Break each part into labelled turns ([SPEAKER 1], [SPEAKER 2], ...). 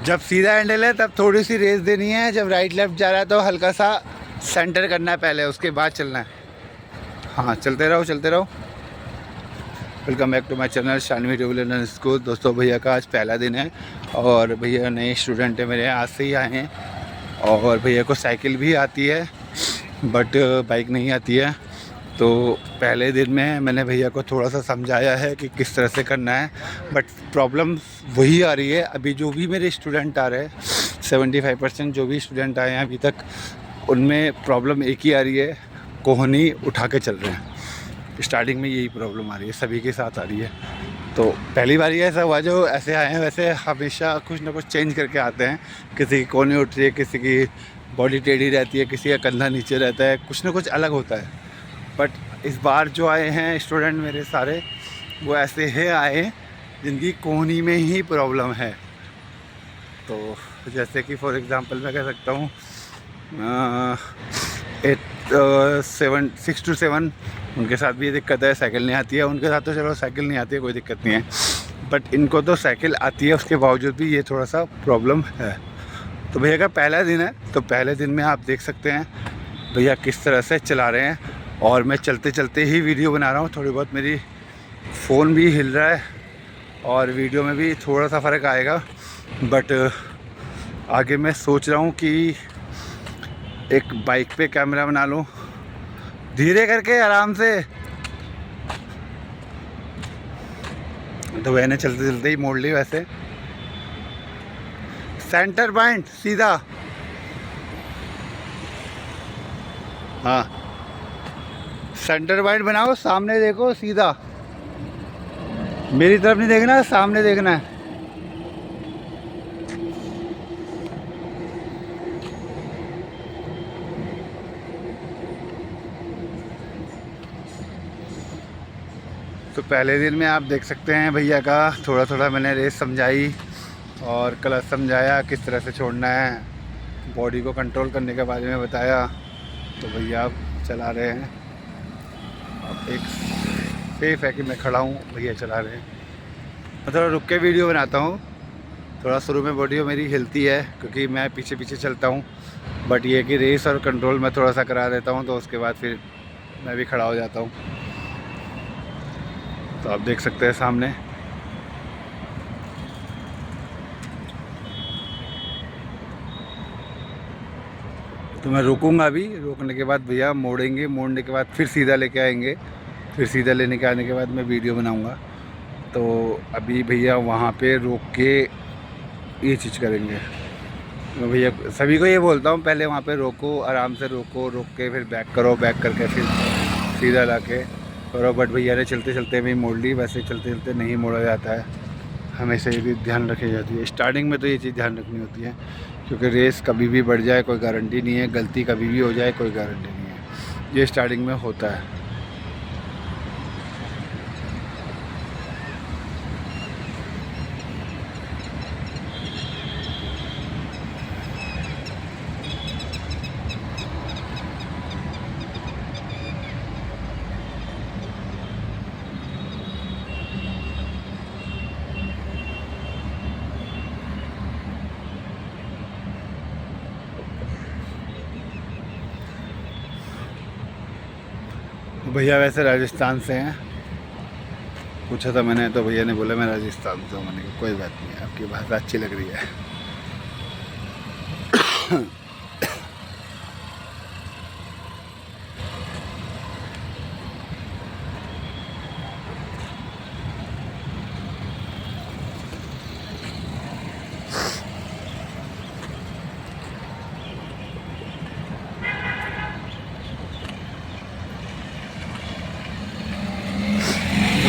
[SPEAKER 1] जब सीधा हैंडल है तब थोड़ी सी रेस देनी है, जब राइट लेफ्ट जा रहा है तो हल्का सा सेंटर करना है पहले, उसके बाद चलना है। हाँ, चलते रहो चलते रहो। Welcome back to my channel Shanvi two wheeler school. दोस्तों, भैया का आज पहला दिन है और भैया नए स्टूडेंट है मेरे, आज से ही आए हैं। और भैया को साइकिल भी आती है बट बाइक नहीं आती है। तो पहले दिन में मैंने भैया को थोड़ा सा समझाया है कि किस तरह से करना है, बट प्रॉब्लम वही आ रही है। अभी जो भी मेरे स्टूडेंट आ रहे हैं, 75% जो भी स्टूडेंट आए हैं अभी तक, उनमें प्रॉब्लम एक ही आ रही है, कोहनी उठा के चल रहे हैं। स्टार्टिंग में यही प्रॉब्लम आ रही है, सभी के साथ आ रही है। तो पहली बार ये ऐसा हुआ जो ऐसे आए हैं। वैसे हमेशा कुछ ना कुछ चेंज करके आते हैं, किसी की कोहनी उठ रही है, किसी की बॉडी टेढ़ी रहती है, किसी का कंधा नीचे रहता है, कुछ ना कुछ अलग होता है। बट इस बार जो आए हैं स्टूडेंट मेरे सारे, वो ऐसे ही आए हैं जिनकी कोहनी में ही प्रॉब्लम है। तो जैसे कि फॉर एग्ज़ाम्पल मैं कह सकता हूँ 6 to 7 उनके साथ भी ये दिक्कत है, साइकिल नहीं आती है। उनके साथ तो चलो साइकिल नहीं आती है, कोई दिक्कत नहीं है, बट इनको तो साइकिल आती है, उसके बावजूद भी ये थोड़ा सा प्रॉब्लम है। तो भैया का पहला दिन है, तो पहले दिन में आप देख सकते हैं भैया किस तरह से चला रहे हैं। और मैं चलते चलते ही वीडियो बना रहा हूँ। थोड़ी बहुत मेरी फ़ोन भी हिल रहा है और वीडियो में भी थोड़ा सा फ़र्क आएगा। बट आगे मैं सोच रहा हूँ कि एक बाइक पे कैमरा बना लूँ, धीरे करके आराम से। तो मैंने चलते चलते ही मोड़ ली। वैसे सेंटर पॉइंट सीधा, हाँ सेंटर पॉइंट बनाओ, सामने देखो सीधा, मेरी तरफ नहीं देखना, सामने देखना है। तो पहले दिन में आप देख सकते हैं भैया का थोड़ा थोड़ा मैंने रेस समझाई और क्लच समझाया, किस तरह से छोड़ना है, बॉडी को कंट्रोल करने के बारे में बताया। तो भैया आप चला रहे हैं। अब एक सेफ है कि मैं खड़ा हूँ, भैया चला रहे हैं। मैं थोड़ा रुक के वीडियो बनाता हूँ। थोड़ा शुरू में बॉडी मेरी हिलती है क्योंकि मैं पीछे पीछे चलता हूँ, बट ये कि रेस और कंट्रोल मैं थोड़ा सा करा देता हूँ, तो उसके बाद फिर मैं भी खड़ा हो जाता हूँ। तो आप देख सकते हैं सामने। तो मैं रुकूंगा अभी, रोकने के बाद भैया मोड़ेंगे, मोड़ने के बाद फिर सीधा लेके आएंगे, फिर सीधा लेने के आने के बाद मैं वीडियो बनाऊंगा। तो अभी भैया वहाँ पे रोक के ये चीज़ करेंगे। मैं भैया सभी को ये बोलता हूँ, पहले वहाँ पे रोको, आराम से रोको, रोक के फिर बैक करो, बैक करके फिर सीधा ला के करो। बट भैया ने चलते चलते भी मोड़ ली। वैसे चलते चलते नहीं मोड़ा जाता है, हमेशा ये भी ध्यान रखी जाती है। स्टार्टिंग में तो ये चीज़ ध्यान रखनी होती है क्योंकि रेस कभी भी बढ़ जाए कोई गारंटी नहीं है, गलती कभी भी हो जाए कोई गारंटी नहीं है। ये स्टार्टिंग में होता है। भैया वैसे राजस्थान से हैं, पूछा था मैंने, तो भैया ने बोला मैं राजस्थान से हूँ। मैंने कहा कोई बात नहीं, आपकी भाषा अच्छी लग रही है।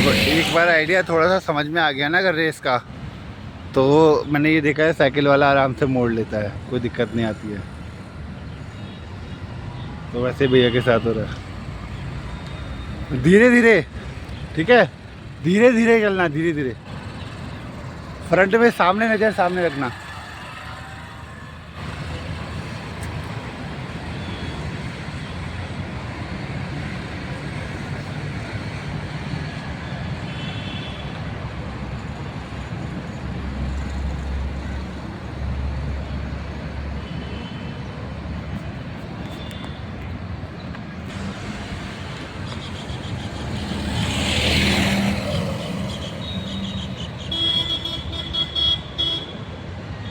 [SPEAKER 1] तो एक बार आइडिया थोड़ा सा समझ में आ गया ना अगर रेस का, तो मैंने ये देखा है साइकिल वाला आराम से मोड़ लेता है, कोई दिक्कत नहीं आती है। तो वैसे भैया के साथ हो रहा है, धीरे धीरे, ठीक है, धीरे धीरे चलना, धीरे धीरे। फ्रंट में सामने नज़र सामने रखना।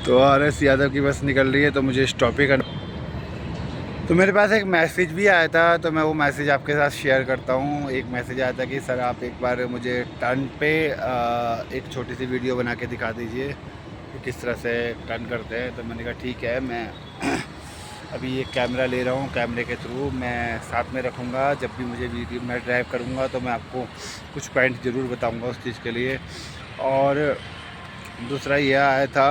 [SPEAKER 1] तो RS यादव की बस निकल रही है तो मुझे स्टॉप ही करना। तो मेरे पास एक मैसेज भी आया था तो मैं वो मैसेज आपके साथ शेयर करता हूँ। एक मैसेज आया था कि सर आप एक बार मुझे टर्न पे एक छोटी सी वीडियो बना के दिखा दीजिए कि किस तरह से टर्न करते हैं। तो मैंने कहा ठीक है, मैं अभी एक कैमरा ले रहा हूँ, कैमरे के थ्रू मैं साथ में रखूँगा। जब भी मुझे वीडियो मैं ड्राइव करूँगा तो मैं आपको कुछ पॉइंट ज़रूर बताऊँगा उस चीज़ के लिए। और दूसरा यह आया था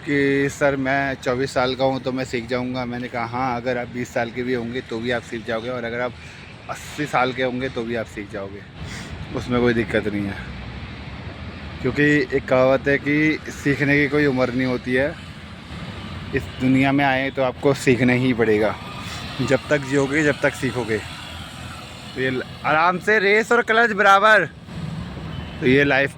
[SPEAKER 1] कि सर मैं 24 साल का हूँ तो मैं सीख जाऊँगा। मैंने कहा हाँ, अगर आप 20 साल के भी होंगे तो भी आप सीख जाओगे, और अगर आप 80 साल के होंगे तो भी आप सीख जाओगे, उसमें कोई दिक्कत नहीं है। क्योंकि एक कहावत है कि सीखने की कोई उम्र नहीं होती है। इस दुनिया में आए तो आपको सीखना ही पड़ेगा, जब तक जियोगे जब तक सीखोगे। तो ये आराम से रेस और क्लच बराबर। तो ये लाइफ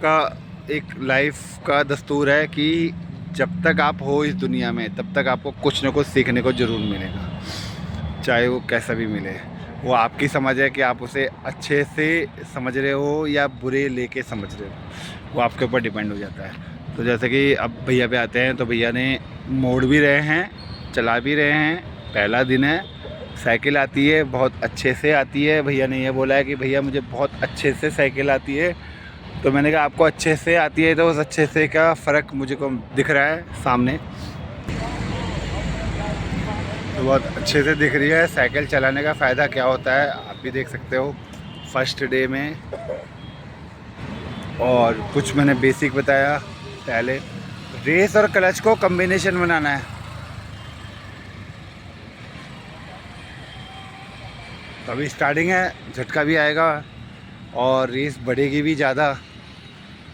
[SPEAKER 1] का दस्तूर है कि जब तक आप हो इस दुनिया में तब तक आपको कुछ ना कुछ सीखने को ज़रूर मिलेगा, चाहे वो कैसा भी मिले। वो आपकी समझ है कि आप उसे अच्छे से समझ रहे हो या बुरे लेके समझ रहे हो, वो आपके ऊपर डिपेंड हो जाता है। तो जैसे कि अब भैया पे आते हैं तो भैया ने मोड़ भी रहे हैं, चला भी रहे हैं। पहला दिन है, साइकिल आती है, बहुत अच्छे से आती है। भैया ने ये बोला है कि भैया मुझे बहुत अच्छे से साइकिल आती है। तो मैंने कहा आपको अच्छे से आती है तो उस अच्छे से का फ़र्क मुझे को दिख रहा है सामने। तो बहुत अच्छे से दिख रही है। साइकिल चलाने का फ़ायदा क्या होता है आप भी देख सकते हो फर्स्ट डे में। और कुछ मैंने बेसिक बताया पहले। रेस और क्लच को कॉम्बिनेशन बनाना है। तो अभी स्टार्टिंग है, झटका भी आएगा और रेस बढ़ेगी भी ज़्यादा।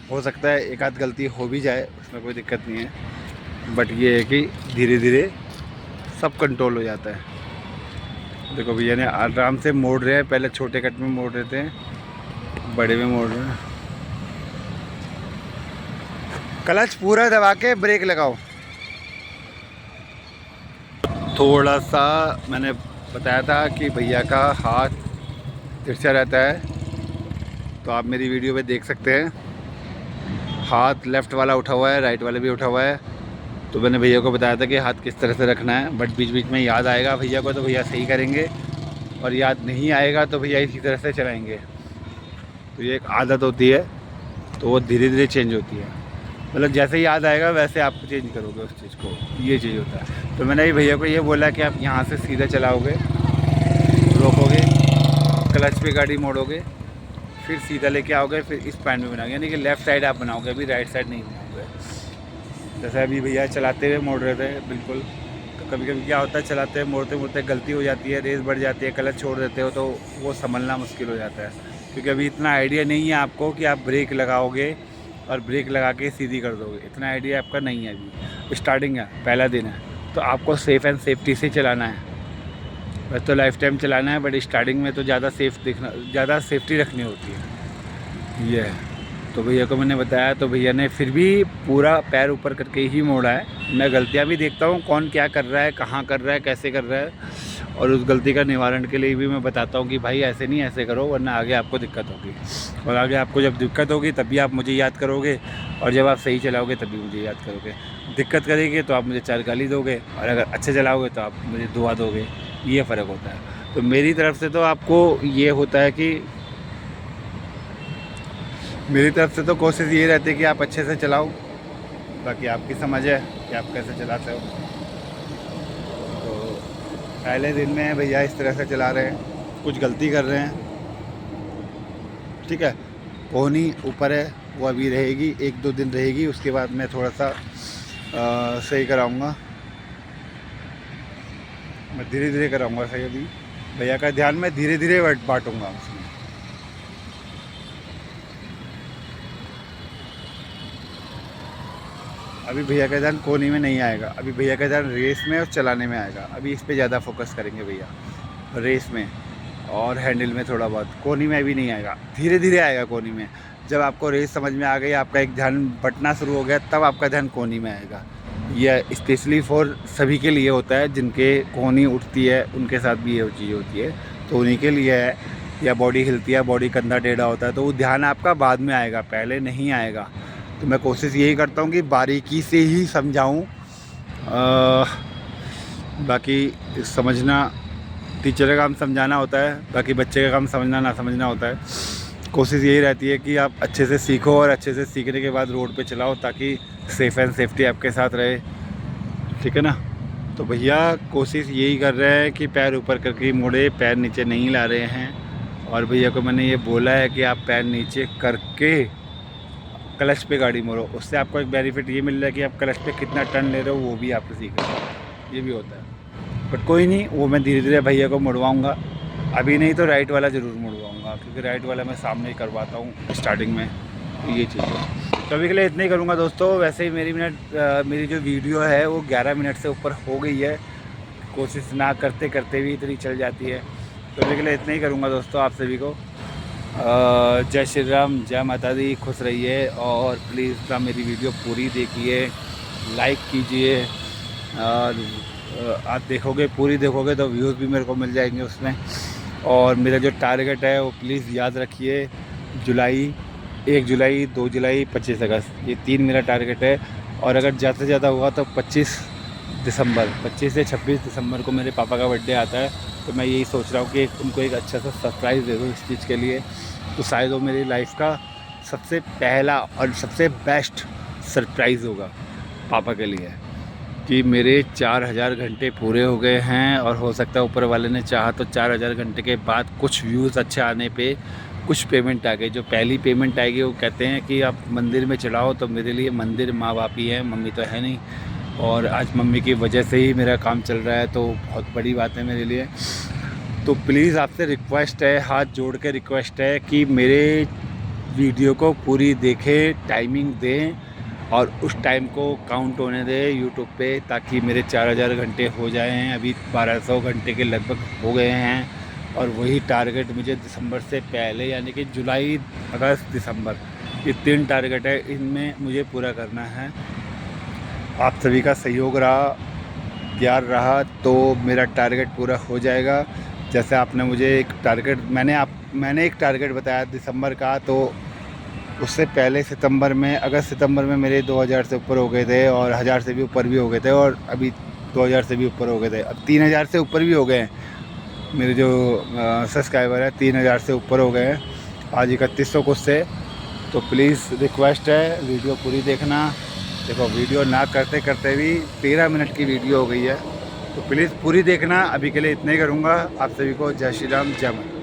[SPEAKER 1] हो सकता है एक आध गलती हो भी जाए, उसमें कोई दिक्कत नहीं है। बट ये है कि धीरे धीरे सब कंट्रोल हो जाता है। देखो भैया ने आराम से मोड़ रहे हैं, पहले छोटे कट में मोड़ रहे थे, बड़े में मोड़ रहे हैं। क्लच पूरा दबा के ब्रेक लगाओ। थोड़ा सा मैंने बताया था कि भैया का हाथ तिरछा रहता है, तो आप मेरी वीडियो पे देख सकते हैं हाथ लेफ़्ट वाला उठा हुआ है, राइट वाला भी उठा हुआ है। तो मैंने भैया को बताया था कि हाथ किस तरह से रखना है। बट बीच बीच में याद आएगा भैया को तो भैया सही करेंगे, और याद नहीं आएगा तो भैया इसी तरह से चलाएंगे। तो ये एक आदत होती है, तो वो धीरे धीरे चेंज होती है। मतलब जैसे याद आएगा वैसे आप चेंज करोगे उस चीज़ को, ये चीज़ होता है। तो मैंने भी भैया को ये बोला कि आप यहाँ से सीधा चलाओगे, रोकोगे, क्लच पे गाड़ी मोड़ोगे, फिर सीधा लेके आओगे, फिर इस पॉइंट में बनाओगे, यानी कि लेफ़्ट साइड आप बनाओगे, अभी राइट साइड नहीं बनाओगे। जैसे अभी भैया चलाते हुए मोड़ रहे थे बिल्कुल। तो कभी कभी क्या होता है, चलाते हुए मोड़ते मोड़ते गलती हो जाती है, रेस बढ़ जाती है, क्लच छोड़ देते हो तो वो संभलना मुश्किल हो जाता है। क्योंकि अभी इतना आइडिया नहीं है आपको कि आप ब्रेक लगाओगे और ब्रेक लगा के सीधी कर दोगे, इतना आइडिया आपका नहीं है। अभी स्टार्टिंग है, पहला दिन है, तो आपको सेफ़ एंड सेफ्टी से चलाना है। वैसे तो लाइफ टाइम चलाना है, बट स्टार्टिंग में तो ज़्यादा सेफ्टी रखनी होती है। ये है। तो भैया को मैंने बताया, तो भैया ने फिर भी पूरा पैर ऊपर करके ही मोड़ा है। मैं गलतियाँ भी देखता हूँ, कौन क्या कर रहा है, कहाँ कर रहा है, कैसे कर रहा है, और उस गलती का निवारण के लिए भी मैं बताता हूँ कि भाई ऐसे नहीं, ऐसे करो, वरना आगे आपको दिक्कत होगी। और आगे आपको जब दिक्कत होगी तभी आप मुझे याद करोगे, और जब आप सही चलाओगे तभी मुझे याद करोगे। दिक्कत करेंगे तो आप मुझे 4 गाली दोगे, और अगर अच्छे चलाओगे तो आप मुझे दुआ दोगे। ये फ़र्क होता है। तो मेरी तरफ से तो आपको ये होता है कि मेरी तरफ से तो कोशिश ये रहती है कि आप अच्छे से चलाओ, बाकी आपकी समझ है कि आप कैसे चलाते हो। तो पहले दिन में भैया इस तरह से चला रहे हैं, कुछ गलती कर रहे हैं, ठीक है। कोहनी ऊपर है, वो अभी रहेगी, 1-2 दिन रहेगी, उसके बाद मैं थोड़ा सा सही कराऊंगा। मैं धीरे धीरे कराऊंगा सही। अभी भैया का ध्यान मैं धीरे धीरे बांटूंगा उसमें। अभी भैया का ध्यान कोहनी में नहीं आएगा, अभी भैया का ध्यान रेस में और चलाने में आएगा। अभी इस पे ज़्यादा फोकस करेंगे भैया, रेस में और हैंडल में थोड़ा बहुत। कोहनी में अभी नहीं आएगा, धीरे धीरे आएगा कोहनी में। जब आपको रेस समझ में आ गई, आपका एक ध्यान बटना शुरू हो गया, तब आपका ध्यान कोहनी में आएगा। यह स्पेशली फॉर सभी के लिए होता है, जिनके कोहनी उठती है उनके साथ भी ये चीज़ होती है, तो उन्हीं के लिए है। या बॉडी हिलती है, बॉडी कंधा टेढ़ा होता है, तो वो ध्यान आपका बाद में आएगा, पहले नहीं आएगा। तो मैं कोशिश यही करता हूँ कि बारीकी से ही समझाऊँ, बाकी समझना, टीचर का काम समझाना होता है, बाकी बच्चे का काम समझना ना समझना होता है। कोशिश यही रहती है कि आप अच्छे से सीखो और अच्छे से सीखने के बाद रोड पे चलाओ, ताकि सेफ़ एंड सेफ्टी आपके साथ रहे, ठीक है ना। तो भैया कोशिश यही कर रहे हैं कि पैर ऊपर करके मोड़े, पैर नीचे नहीं ला रहे हैं। और भैया को मैंने ये बोला है कि आप पैर नीचे करके क्लच पे गाड़ी मोड़ो, उससे आपको एक बेनिफिट ये मिल रहा है कि आप क्लच पे कितना टर्न ले रहे हो वो भी आपको सीख रहे हो, ये भी होता है। बट कोई नहीं, वो मैं धीरे धीरे भैया को मुड़वाऊँगा, अभी नहीं तो राइट वाला ज़रूर मुड़वाऊँगा, क्योंकि राइट वाला मैं सामने ही करवाता हूँ स्टार्टिंग में, तो ये चीज़ है। तो अभी के लिए इतना ही करूँगा दोस्तों। वैसे ही मेरी जो वीडियो है वो 11 मिनट से ऊपर हो गई है, कोशिश ना करते करते भी इतनी चल जाती है। तो अभी के लिए इतना ही करूँगा दोस्तों। आप सभी को जय श्री राम, जय माता दी, खुश रहिए और प्लीज़ मेरी वीडियो पूरी देखिए, लाइक कीजिए। और आप पूरी देखोगे तो व्यूज़ भी मेरे को मिल जाएंगे उसमें। और मेरा जो टारगेट है वो प्लीज़ याद रखिए, 1 जुलाई, 2 जुलाई, 25 अगस्त, ये 3 मेरा टारगेट है। और अगर ज़्यादा से ज़्यादा हुआ तो 25 से 26 दिसंबर को मेरे पापा का बर्थडे आता है। तो मैं यही सोच रहा हूँ कि उनको एक अच्छा सा सरप्राइज़ दे दूँ इस चीज़ के लिए। तो शायद वो मेरी लाइफ का सबसे पहला और सबसे बेस्ट सरप्राइज़ होगा पापा के लिए, कि मेरे 4000 घंटे पूरे हो गए हैं। और हो सकता है ऊपर वाले ने चाहा तो 4000 घंटे के बाद कुछ व्यूज़ अच्छे आने पे कुछ पेमेंट आ गई। जो पहली पेमेंट आएगी वो कहते हैं कि आप मंदिर में चढ़ाओ, तो मेरे लिए मंदिर माँ बाप ही है, मम्मी तो है नहीं। और आज मम्मी की वजह से ही मेरा काम चल रहा है, तो बहुत बड़ी बात है मेरे लिए। तो प्लीज़ आपसे रिक्वेस्ट है, हाथ जोड़ के रिक्वेस्ट है कि मेरे वीडियो को पूरी देखें, टाइमिंग दें और उस टाइम को काउंट होने दें यूट्यूब पे, ताकि मेरे 4000 घंटे हो जाए हैं। अभी 1200 घंटे के लगभग हो गए हैं। और वही टारगेट मुझे दिसंबर से पहले, यानी कि जुलाई, अगस्त, दिसंबर, ये 3 टारगेट है, इनमें मुझे पूरा करना है। आप सभी का सहयोग रहा, प्यार रहा तो मेरा टारगेट पूरा हो जाएगा। जैसे आपने मुझे एक टारगेट, मैंने एक टारगेट बताया दिसंबर का, तो उससे पहले अगस्त सितंबर में मेरे 2000 से ऊपर हो गए थे, और 1000 से भी ऊपर भी हो गए थे, और अभी 2000 से भी ऊपर हो गए थे। अब 3000 से ऊपर भी हो गए हैं। मेरे जो सब्सक्राइबर है 3000 से ऊपर हो गए हैं आज 3100 कुछ से। तो प्लीज़ रिक्वेस्ट है, वीडियो पूरी देखना। देखो वीडियो ना करते करते भी 13 मिनट की वीडियो हो गई है, तो प्लीज़ पूरी देखना। अभी के लिए इतना ही करूँगा। आप सभी को जय श्री राम, जय माता।